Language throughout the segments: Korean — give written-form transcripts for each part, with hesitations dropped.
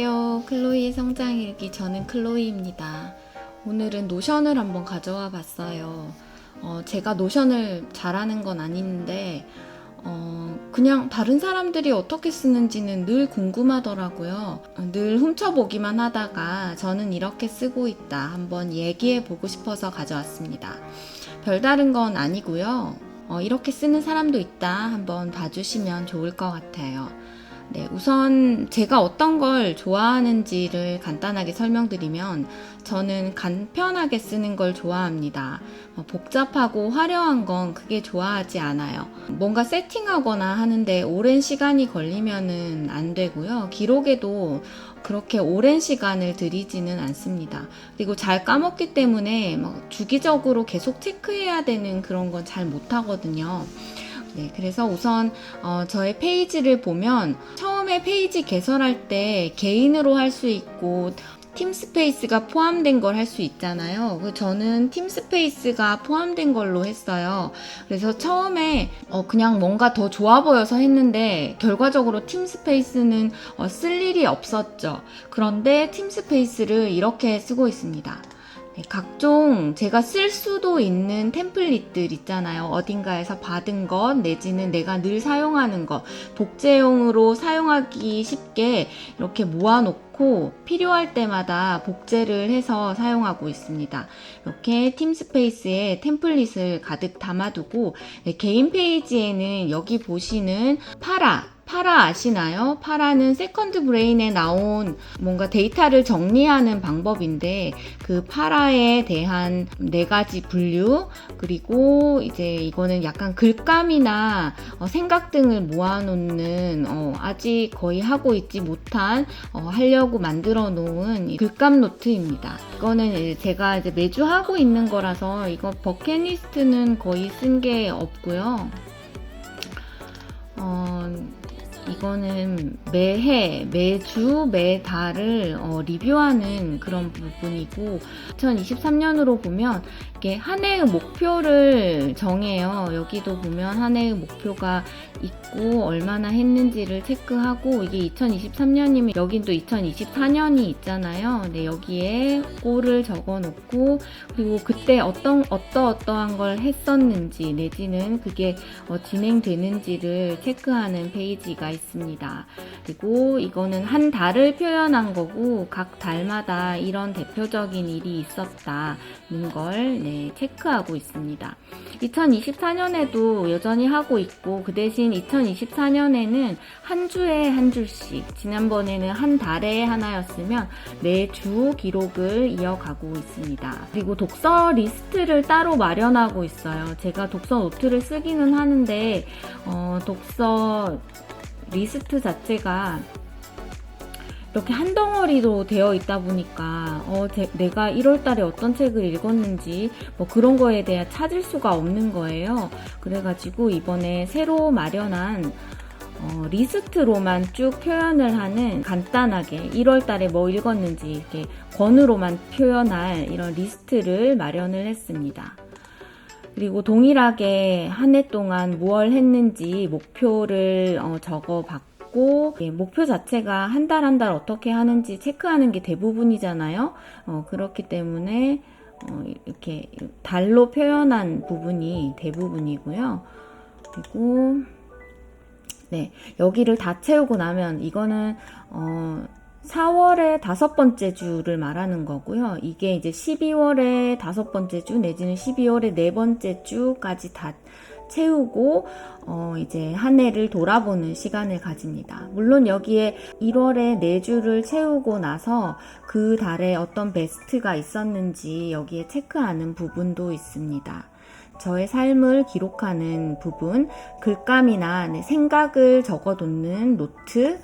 안녕하세요. 클로이의 성장일기, 저는 클로이입니다. 오늘은 노션을 한번 가져와 봤어요. 제가 노션을 잘하는 건 아닌데 그냥 다른 사람들이 어떻게 쓰는지는 늘 궁금하더라고요. 늘 훔쳐보기만 하다가 저는 이렇게 쓰고 있다 한번 얘기해 보고 싶어서 가져왔습니다. 별다른 건 아니고요. 이렇게 쓰는 사람도 있다 한번 봐주시면 좋을 것 같아요. 네, 우선 제가 어떤 걸 좋아하는지를 간단하게 설명드리면 저는 간편하게 쓰는 걸 좋아합니다. 복잡하고 화려한 건 그게 좋아하지 않아요. 뭔가 세팅하거나 하는데 오랜 시간이 걸리면은 안 되고요. 기록에도 그렇게 오랜 시간을 들이지는 않습니다. 그리고 잘 까먹기 때문에 주기적으로 계속 체크해야 되는 그런 건 잘 못하거든요. 네, 그래서 우선 저의 페이지를 보면 처음에 페이지 개설할 때 개인으로 할 수 있고 팀스페이스가 포함된 걸 할 수 있잖아요. 저는 팀스페이스가 포함된 걸로 했어요. 그래서 처음에 그냥 뭔가 더 좋아 보여서 했는데 결과적으로 팀스페이스는 쓸 일이 없었죠. 그런데 팀스페이스를 이렇게 쓰고 있습니다. 각종 제가 쓸 수도 있는 템플릿들 있잖아요. 어딘가에서 받은 것 내지는 내가 늘 사용하는 것, 복제용으로 사용하기 쉽게 이렇게 모아놓고 필요할 때마다 복제를 해서 사용하고 있습니다. 이렇게 팀스페이스에 템플릿을 가득 담아두고 개인 페이지에는 여기 보시는 파라 아시나요? 파라는 세컨드 브레인에 나온 뭔가 데이터를 정리하는 방법인데 그 파라에 대한 4가지 분류, 그리고 이제 이거는 약간 글감이나 생각 등을 모아놓는 아직 거의 하고 있지 못한 하려고 만들어 놓은 글감 노트입니다. 이거는 제가 이제 매주 하고 있는 거라서 이거 버킷리스트는 거의 쓴 게 없고요. 이거는 매해, 매주, 매달을 리뷰하는 그런 부분이고 2023년으로 보면 이렇게 한 해의 목표를 정해요. 여기도 보면 한 해의 목표가 있고 얼마나 했는지를 체크하고 이게 2023년이면 여긴 또 2024년이 있잖아요. 네, 여기에 골을 적어 놓고 그리고 그때 어떠한 걸 했었는지 내지는 그게 진행되는지를 체크하는 페이지가 있습니다. 그리고 이거는 한 달을 표현한 거고 각 달마다 이런 대표적인 일이 있었다는 걸 체크하고 있습니다. 2024년에도 여전히 하고 있고 그 대신 2024년에는 한 주에 한 줄씩, 지난번에는 한 달에 하나였으면 매주 기록을 이어가고 있습니다. 그리고 독서 리스트를 따로 마련하고 있어요. 제가 독서 노트를 쓰기는 하는데 독서 리스트 자체가 이렇게 한 덩어리로 되어 있다 보니까 내가 1월달에 어떤 책을 읽었는지 그런 거에 대해 찾을 수가 없는 거예요. 그래가지고 이번에 새로 마련한 리스트로만 쭉 표현을 하는 간단하게 1월달에 뭐 읽었는지 이렇게 권으로만 표현할 이런 리스트를 마련을 했습니다. 그리고 동일하게 한 해 동안 무얼 했는지 목표를 적어봤고 목표 자체가 한 달 한 달 어떻게 하는지 체크하는 게 대부분이잖아요. 그렇기 때문에 이렇게 달로 표현한 부분이 대부분이고요. 그리고 여기를 다 채우고 나면 이거는 4월의 5번째 주를 말하는 거고요. 이게 이제 12월의 5번째 주 내지는 12월의 4번째 주까지 다 채우고 이제 한 해를 돌아보는 시간을 가집니다. 물론 여기에 1월에 4주를 채우고 나서 그 달에 어떤 베스트가 있었는지 여기에 체크하는 부분도 있습니다. 저의 삶을 기록하는 부분, 글감이나 생각을 적어놓는 노트,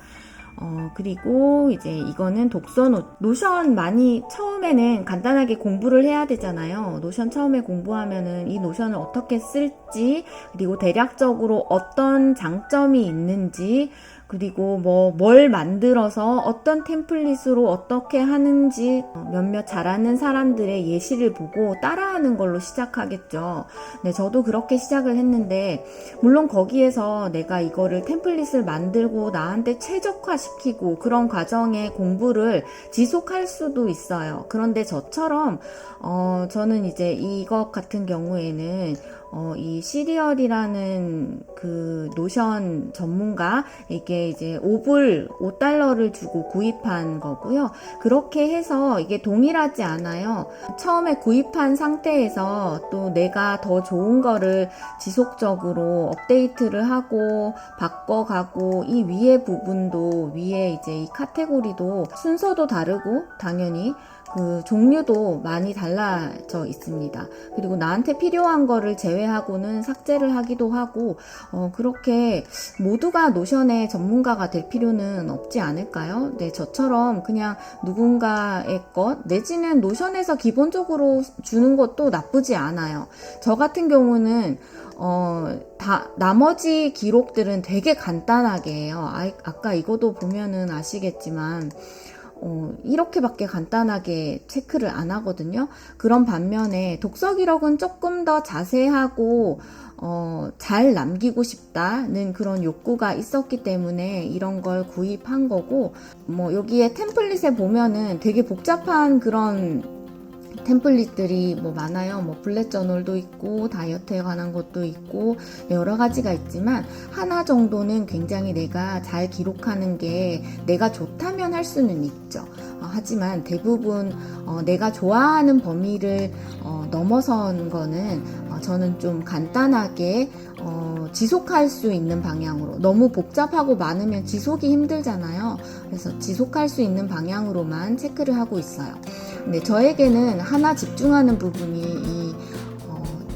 그리고 이제 이거는 독서 노션 많이 처음에는 간단하게 공부를 해야 되잖아요. 노션 처음에 공부하면은 이 노션을 어떻게 쓸지, 그리고 대략적으로 어떤 장점이 있는지, 그리고 뭘 만들어서 어떤 템플릿으로 어떻게 하는지 몇몇 잘하는 사람들의 예시를 보고 따라하는 걸로 시작하겠죠. 네, 저도 그렇게 시작을 했는데, 물론 거기에서 내가 이거를 템플릿을 만들고 나한테 최적화시키고 그런 과정의 공부를 지속할 수도 있어요. 그런데 저처럼, 저는 이제 이것 같은 경우에는 이 시리얼이라는 그 노션 전문가에게 이제 5달러를 주고 구입한 거고요. 그렇게 해서 이게 동일하지 않아요. 처음에 구입한 상태에서 또 내가 더 좋은 거를 지속적으로 업데이트를 하고 바꿔가고, 이 위에 부분도, 위에 이제 이 카테고리도 순서도 다르고 당연히 그 종류도 많이 달라져 있습니다. 그리고 나한테 필요한 거를 제외하고는 삭제를 하기도 하고, 그렇게 모두가 노션의 전문가가 될 필요는 없지 않을까요? 네, 저처럼 그냥 누군가의 것 내지는 노션에서 기본적으로 주는 것도 나쁘지 않아요. 저 같은 경우는 나머지 기록들은 되게 간단하게 해요. 아까 이거도 보면은 아시겠지만 이렇게밖에 간단하게 체크를 안 하거든요. 그런 반면에 독서 기록은 조금 더 자세하고 잘 남기고 싶다는 그런 욕구가 있었기 때문에 이런 걸 구입한 거고, 여기에 템플릿에 보면은 되게 복잡한 그런 템플릿들이 많아요. 블렛 저널도 있고 다이어트에 관한 것도 있고 여러 가지가 있지만, 하나 정도는 굉장히 내가 잘 기록하는 게 내가 좋다면 할 수는 있죠. 하지만 대부분 내가 좋아하는 범위를 넘어선 거는 저는 좀 간단하게 지속할 수 있는 방향으로, 너무 복잡하고 많으면 지속이 힘들잖아요. 그래서 지속할 수 있는 방향으로만 체크를 하고 있어요. 근데 저에게는 하나 집중하는 부분이 이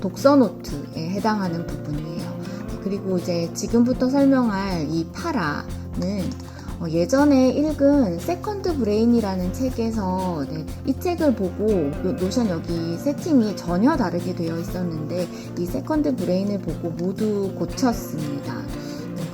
독서 노트에 해당하는 부분이에요. 그리고 이제 지금부터 설명할 이 파라는 예전에 읽은 세컨드 브레인이라는 책에서 이 책을 보고 노션 여기 세팅이 전혀 다르게 되어 있었는데, 이 세컨드 브레인을 보고 모두 고쳤습니다.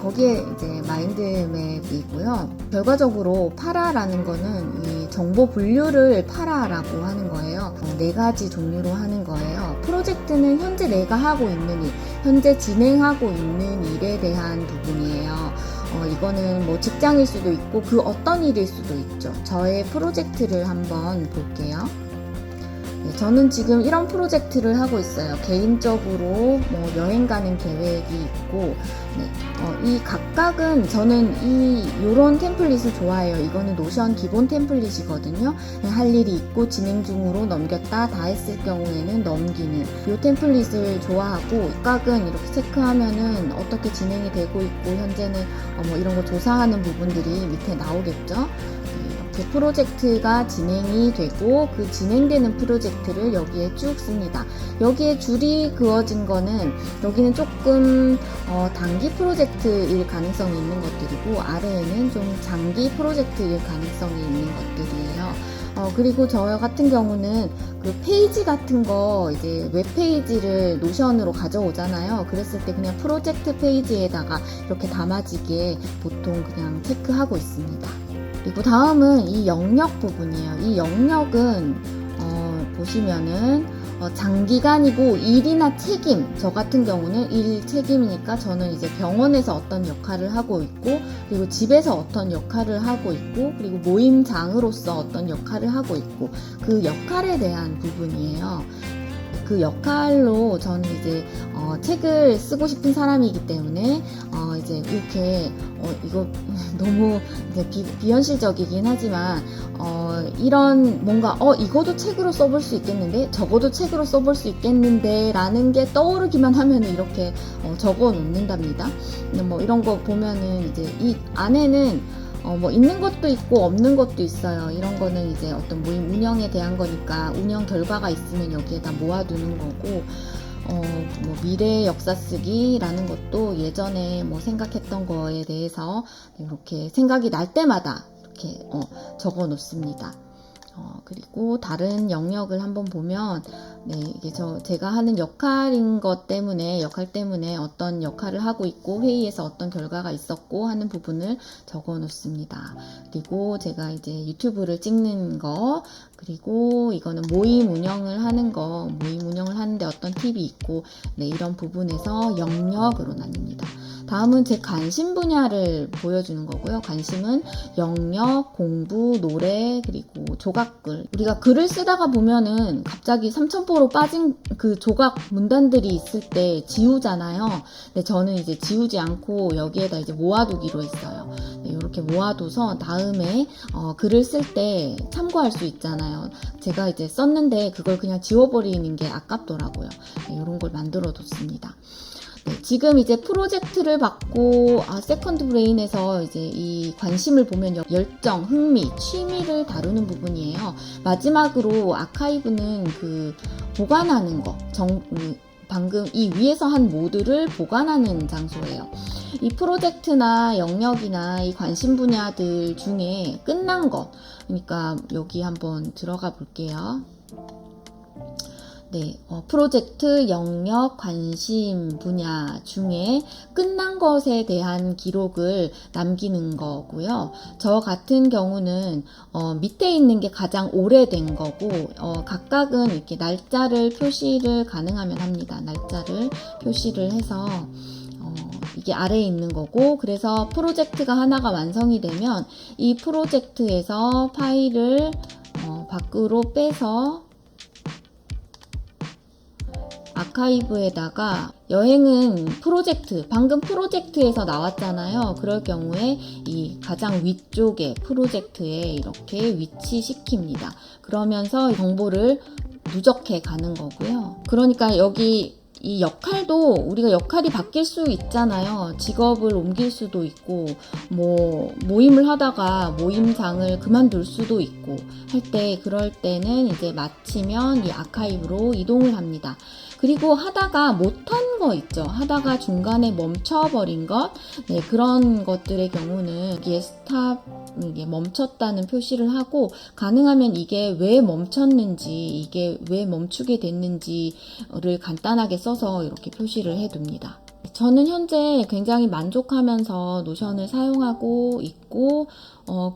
거기에 이제 마인드맵이고요. 결과적으로 파라라는 거는 이 정보 분류를 파라라고 하는 거예요. 4가지 종류로 하는 거예요. 프로젝트는 현재 내가 하고 있는 일, 현재 진행하고 있는 일에 대한 부분이에요. 이거는 직장일 수도 있고 그 어떤 일일 수도 있죠. 저의 프로젝트를 한번 볼게요. 저는 지금 이런 프로젝트를 하고 있어요. 개인적으로 여행 가는 계획이 있고, 이 각각은 저는 요런 템플릿을 좋아해요. 이거는 노션 기본 템플릿이거든요. 할 일이 있고 진행 중으로 넘겼다 다 했을 경우에는 넘기는 요 템플릿을 좋아하고, 각각은 이렇게 체크하면은 어떻게 진행이 되고 있고 현재는 이런 거 조사하는 부분들이 밑에 나오겠죠. 이렇게 프로젝트가 진행이 되고 그 진행되는 프로젝트를 여기에 쭉 씁니다. 여기에 줄이 그어진 거는, 여기는 조금 단기 프로젝트일 가능성이 있는 것들이고, 아래에는 좀 장기 프로젝트일 가능성이 있는 것들이에요. 그리고 저 같은 경우는 그 페이지 같은 거, 이제 웹페이지를 노션으로 가져오잖아요. 그랬을 때 그냥 프로젝트 페이지에다가 이렇게 담아지게 보통 그냥 체크하고 있습니다. 그리고 다음은 이 영역 부분이에요. 이 영역은 보시면은 장기간이고 일이나 책임, 저 같은 경우는 일 책임이니까 저는 이제 병원에서 어떤 역할을 하고 있고, 그리고 집에서 어떤 역할을 하고 있고, 그리고 모임장으로서 어떤 역할을 하고 있고, 그 역할에 대한 부분이에요. 그 역할로 저는 이제 책을 쓰고 싶은 사람이기 때문에 이제 이렇게 이거 너무 이제 비현실적이긴 하지만 이런 뭔가 이거도 책으로 써볼 수 있겠는데, 저거도 책으로 써볼 수 있겠는데 라는 게 떠오르기만 하면은 이렇게 적어 놓는답니다. 이런 거 보면은 이제 이 안에는 있는 것도 있고 없는 것도 있어요. 이런 거는 이제 어떤 모임 운영에 대한 거니까 운영 결과가 있으면 여기에다 모아두는 거고, 미래 역사 쓰기라는 것도 예전에 생각했던 거에 대해서 이렇게 생각이 날 때마다 이렇게 적어 놓습니다. 그리고 다른 영역을 한번 보면, 네, 이게 제가 하는 역할인 것 때문에, 역할 때문에 어떤 역할을 하고 있고, 회의에서 어떤 결과가 있었고 하는 부분을 적어 놓습니다. 그리고 제가 이제 유튜브를 찍는 거, 그리고 이거는 모임 운영을 하는 거, 모임 운영을 하는데 어떤 팁이 있고, 네, 이런 부분에서 영역으로 나뉩니다. 다음은 제 관심 분야를 보여주는 거고요. 관심은 영역, 공부, 노래, 그리고 조각글. 우리가 글을 쓰다가 보면은 갑자기 삼천포로 빠진 그 조각 문단들이 있을 때 지우잖아요. 근데 저는 이제 지우지 않고 여기에다 이제 모아두기로 했어요. 네, 이렇게 모아둬서 다음에 글을 쓸 때 참고할 수 있잖아요. 제가 이제 썼는데 그걸 그냥 지워버리는 게 아깝더라고요. 네, 이런 걸 만들어 뒀습니다. 네, 지금 이제 프로젝트를 받고 세컨드 브레인에서 이제 이 관심을 보면 열정, 흥미, 취미를 다루는 부분이에요. 마지막으로 아카이브는 그 보관하는 거, 방금 이 위에서 한 모드를 보관하는 장소예요. 이 프로젝트나 영역이나 이 관심 분야들 중에 끝난 거, 그러니까 여기 한번 들어가 볼게요. 네, 프로젝트, 영역, 관심 분야 중에 끝난 것에 대한 기록을 남기는 거고요. 저 같은 경우는 밑에 있는 게 가장 오래된 거고, 각각은 이렇게 날짜를 표시를 가능하면 합니다. 날짜를 표시를 해서 이게 아래에 있는 거고, 그래서 프로젝트가 하나가 완성이 되면 이 프로젝트에서 파일을 밖으로 빼서 아카이브에다가 여행은 프로젝트, 방금 프로젝트에서 나왔잖아요. 그럴 경우에 이 가장 위쪽에 프로젝트에 이렇게 위치시킵니다. 그러면서 정보를 누적해 가는 거고요. 그러니까 여기 이 역할도 우리가 역할이 바뀔 수 있잖아요. 직업을 옮길 수도 있고, 모임을 하다가 모임장을 그만둘 수도 있고 할 때, 그럴 때는 이제 마치면 이 아카이브로 이동을 합니다. 그리고 하다가 못한 거 있죠. 하다가 중간에 멈춰버린 것, 네, 그런 것들의 경우는 여기에 스탑, 이게 멈췄다는 표시를 하고, 가능하면 이게 왜 멈췄는지, 이게 왜 멈추게 됐는지를 간단하게 써서 이렇게 표시를 해둡니다. 저는 현재 굉장히 만족하면서 노션을 사용하고 있고,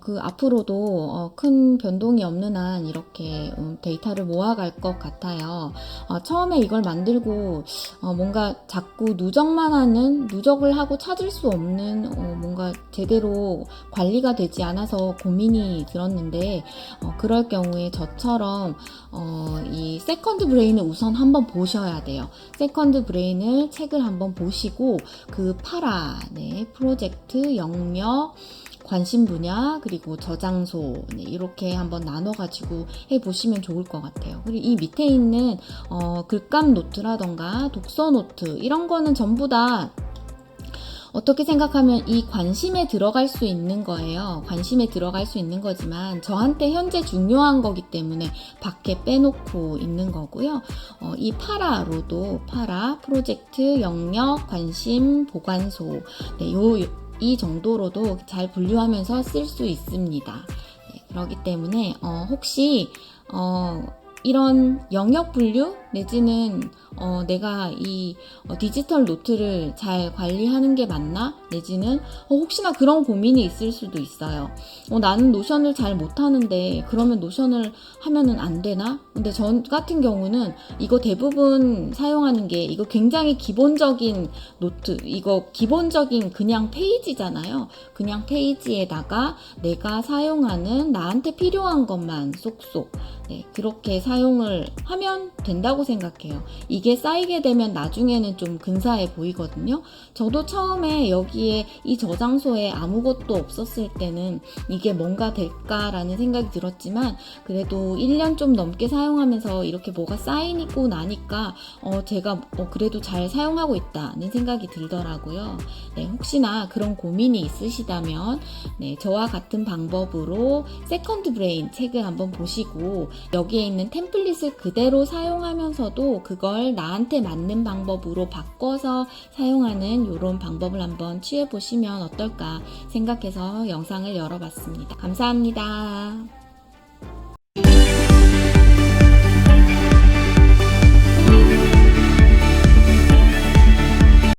그 앞으로도 큰 변동이 없는 한 이렇게 데이터를 모아갈 것 같아요. 처음에 이걸 만들고 뭔가 자꾸 누적을 하고 찾을 수 없는 뭔가 제대로 관리가 되지 않아서 고민이 들었는데, 그럴 경우에 저처럼 이 세컨드 브레인을 우선 한번 보셔야 돼요. 세컨드 브레인을 책을 한번 보시고 그 네, 프로젝트, 영역, 관심 분야, 그리고 저장소, 네, 이렇게 한번 나눠가지고 해보시면 좋을 것 같아요. 그리고 이 밑에 있는 글감 노트라던가 독서 노트, 이런 거는 전부 다 어떻게 생각하면 이 관심에 들어갈 수 있는 거예요. 관심에 들어갈 수 있는 거지만 저한테 현재 중요한 거기 때문에 밖에 빼놓고 있는 거고요. 이 파라로도 프로젝트, 영역, 관심, 보관소, 네, 이 정도로도 잘 분류하면서 쓸 수 있습니다. 네, 그렇기 때문에 혹시 이런 영역 분류 내지는 내가 이 디지털 노트를 잘 관리하는 게 맞나? 내지는 혹시나 그런 고민이 있을 수도 있어요. 나는 노션을 잘 못하는데 그러면 노션을 하면은 안 되나? 근데 전 같은 경우는 이거 대부분 사용하는 게 이거 굉장히 기본적인 노트, 이거 기본적인 그냥 페이지잖아요. 그냥 페이지에다가 내가 사용하는 나한테 필요한 것만 쏙쏙, 네, 그렇게 사용을 하면 된다고 생각해요. 이게 쌓이게 되면 나중에는 좀 근사해 보이거든요. 저도 처음에 여기에 이 저장소에 아무것도 없었을 때는 이게 뭔가 될까라는 생각이 들었지만, 그래도 1년 좀 넘게 사용하면서 이렇게 뭐가 쌓이고 나니까 제가 그래도 잘 사용하고 있다는 생각이 들더라고요. 네, 혹시나 그런 고민이 있으시다면 네, 저와 같은 방법으로 세컨드 브레인 책을 한번 보시고 여기에 있는 템플릿을 그대로 사용하면서도 그걸 나한테 맞는 방법으로 바꿔서 사용하는 이런 방법을 한번 취해보시면 어떨까 생각해서 영상을 열어봤습니다. 감사합니다.